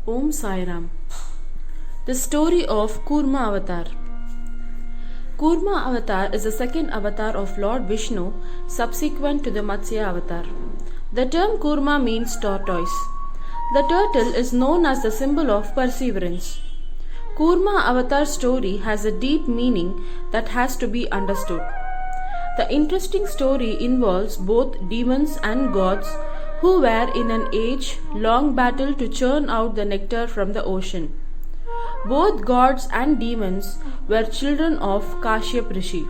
Om Sai Ram. The story of Kurma Avatar. Kurma Avatar is the second avatar of Lord Vishnu subsequent to the Matsya Avatar. The term Kurma means tortoise. The turtle is known as the symbol of perseverance. Kurma Avatar story has a deep meaning that has to be understood. The interesting story involves both demons and gods who were in an age-long battle to churn out the nectar from the ocean. Both gods and demons were children of Kashyap Rishi.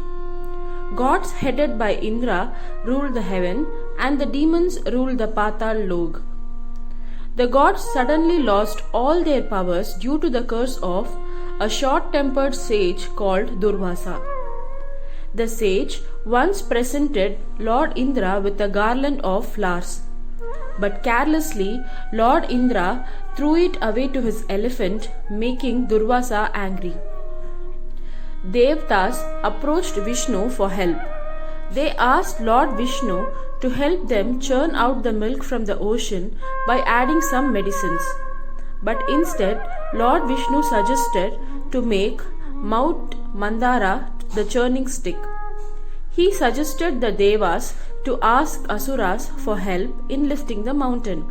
Gods headed by Indra ruled the heaven and the demons ruled the Patal Lok. The gods suddenly lost all their powers due to the curse of a short-tempered sage called Durvasa. The sage once presented Lord Indra with a garland of flowers. But carelessly, Lord Indra threw it away to his elephant, making Durvasa angry. Devatas approached Vishnu for help. They asked Lord Vishnu to help them churn out the milk from the ocean by adding some medicines. But instead, Lord Vishnu suggested to make Mount Mandara the churning stick. He suggested the Devas to ask Asuras for help in lifting the mountain,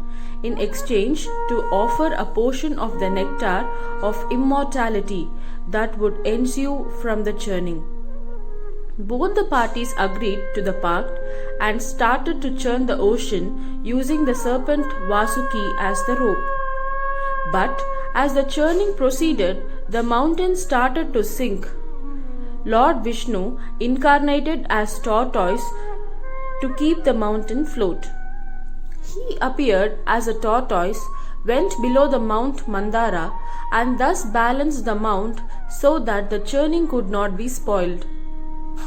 in exchange to offer a portion of the nectar of immortality that would ensue from the churning. Both the parties agreed to the pact and started to churn the ocean using the serpent Vasuki as the rope. But as the churning proceeded, the mountain started to sink. Lord Vishnu incarnated as tortoise to keep the mountain afloat. He appeared as a tortoise, went below the Mount Mandara, and thus balanced the mount so that the churning could not be spoiled.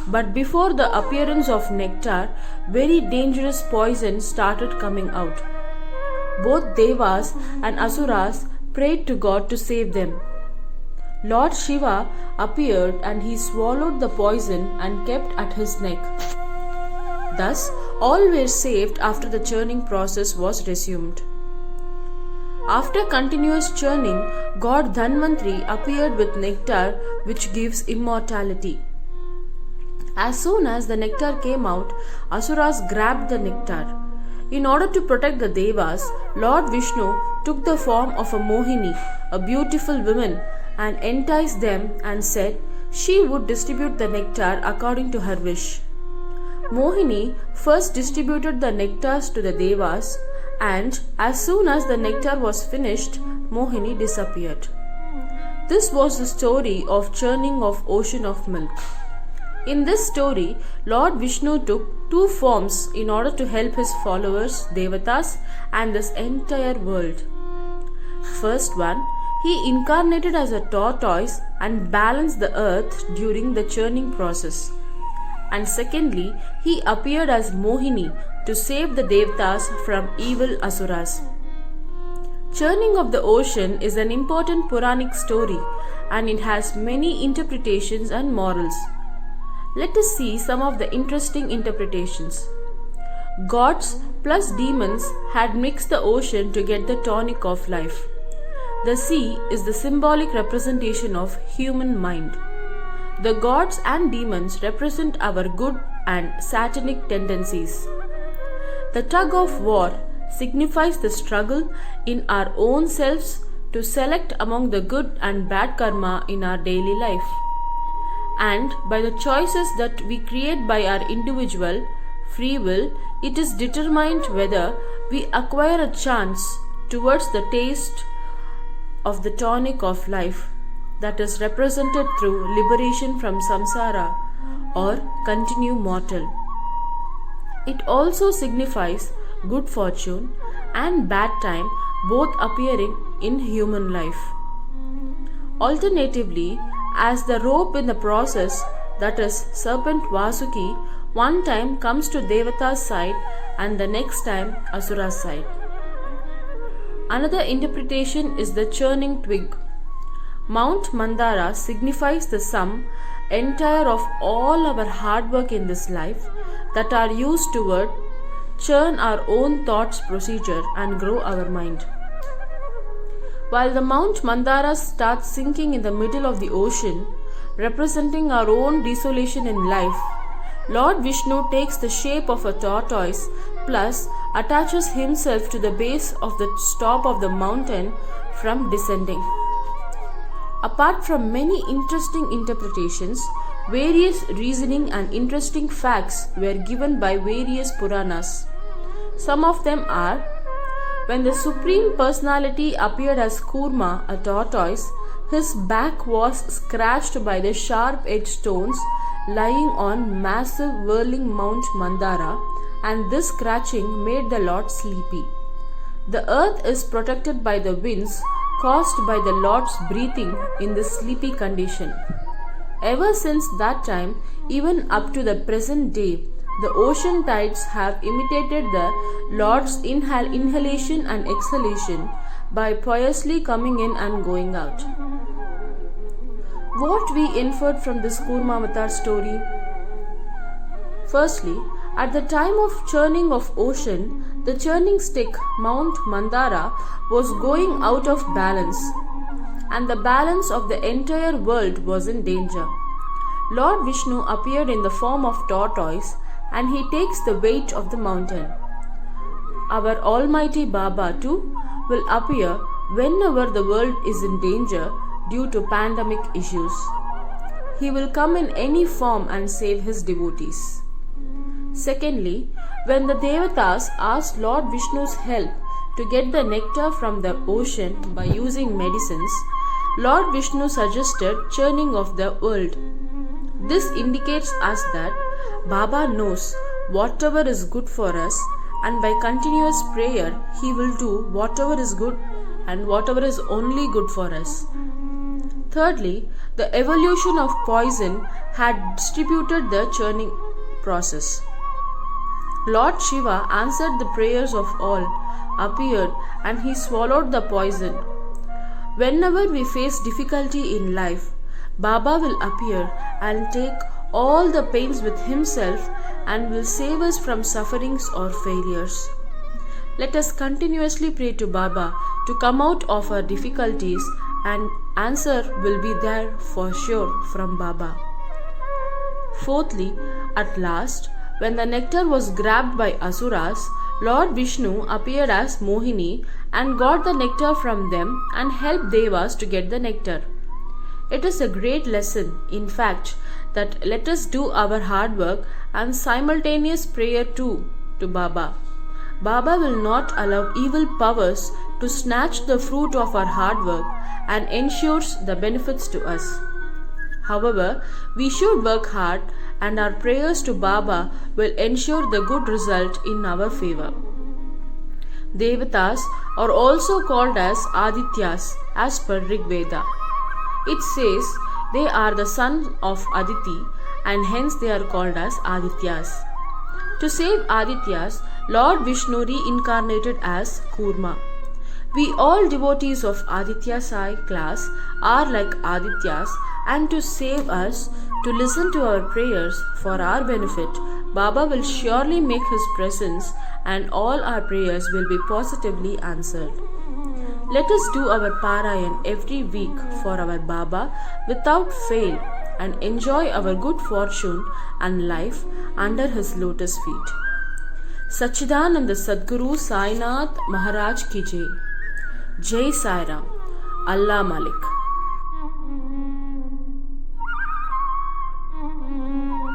But before the appearance of nectar, very dangerous poison started coming out. Both Devas and Asuras prayed to God to save them. Lord Shiva appeared and he swallowed the poison and kept at his neck. Thus, all were saved after the churning process was resumed. After continuous churning, God Dhanvantri appeared with nectar which gives immortality. As soon as the nectar came out, Asuras grabbed the nectar. In order to protect the Devas, Lord Vishnu took the form of a Mohini, a beautiful woman, and enticed them and said she would distribute the nectar according to her wish. Mohini first distributed the nectars to the Devas, and as soon as the nectar was finished, Mohini disappeared. This was the story of churning of ocean of milk. In this story, Lord Vishnu took two forms in order to help his followers, Devatas, and this entire world. First one, he incarnated as a tortoise and balanced the earth during the churning process. And secondly, he appeared as Mohini to save the Devatas from evil Asuras. Churning of the ocean is an important Puranic story and it has many interpretations and morals. Let us see some of the interesting interpretations. Gods plus demons had mixed the ocean to get the tonic of life. The sea is the symbolic representation of human mind. The gods and demons represent our good and satanic tendencies. The tug of war signifies the struggle in our own selves to select among the good and bad karma in our daily life. And by the choices that we create by our individual free will, it is determined whether we acquire a chance towards the taste of the tonic of life that is represented through liberation from samsara or continue mortal. It also signifies good fortune and bad time both appearing in human life. Alternatively, as the rope in the process, that is serpent Vasuki, one time comes to Devata's side and the next time Asura's side. Another interpretation is the churning twig. Mount Mandara signifies the sum entire of all our hard work in this life that are used toward churn our own thoughts procedure and grow our mind. While the Mount Mandara starts sinking in the middle of the ocean, representing our own desolation in life, Lord Vishnu takes the shape of a tortoise plus attaches himself to the base of the top of the mountain from descending. Apart from many interesting interpretations, various reasoning and interesting facts were given by various Puranas. Some of them are: when the Supreme Personality appeared as Kurma, a tortoise, his back was scratched by the sharp-edged stones lying on massive whirling Mount Mandara, and this scratching made the Lord sleepy. The earth is protected by the winds caused by the Lord's breathing in the sleepy condition. Ever since that time, even up to the present day, the ocean tides have imitated the Lord's inhalation and exhalation by piously coming in and going out. What we inferred from this Kurma Avatar story? Firstly, at the time of churning of ocean, the churning stick Mount Mandara was going out of balance, and the balance of the entire world was in danger. Lord Vishnu appeared in the form of tortoise, and he takes the weight of the mountain. Our Almighty Baba too will appear whenever the world is in danger due to pandemic issues. He will come in any form and save his devotees. Secondly, when the Devatas asked Lord Vishnu's help to get the nectar from the ocean by using medicines, Lord Vishnu suggested churning of the world. This indicates us that Baba knows whatever is good for us, and by continuous prayer he will do whatever is good and whatever is only good for us. Thirdly, the evolution of poison had distributed the churning process. Lord Shiva answered the prayers of all, appeared, and he swallowed the poison. Whenever we face difficulty in life, Baba will appear and take all the pains with himself and will save us from sufferings or failures. Let us continuously pray to Baba to come out of our difficulties, and answer will be there for sure from Baba. Fourthly, at last, when the nectar was grabbed by Asuras, Lord Vishnu appeared as Mohini and got the nectar from them and helped Devas to get the nectar. It is a great lesson, in fact, that let us do our hard work and simultaneous prayer too to Baba. Baba will not allow evil powers to snatch the fruit of our hard work and ensures the benefits to us. However, we should work hard, and our prayers to Baba will ensure the good result in our favor. Devatas are also called as Adityas as per Rig Veda. It says they are the sons of Aditi, and hence they are called as Adityas. To save Adityas, Lord Vishnu reincarnated as Kurma. We all devotees of Aditya Sai class are like Adityas, and to save us, to listen to our prayers for our benefit, Baba will surely make his presence and all our prayers will be positively answered. Let us do our Parayan every week for our Baba without fail and enjoy our good fortune and life under his lotus feet. Sachidananda Sadguru Sainath Maharaj Ki Jai. Jai Sai Ram. Allah Malik.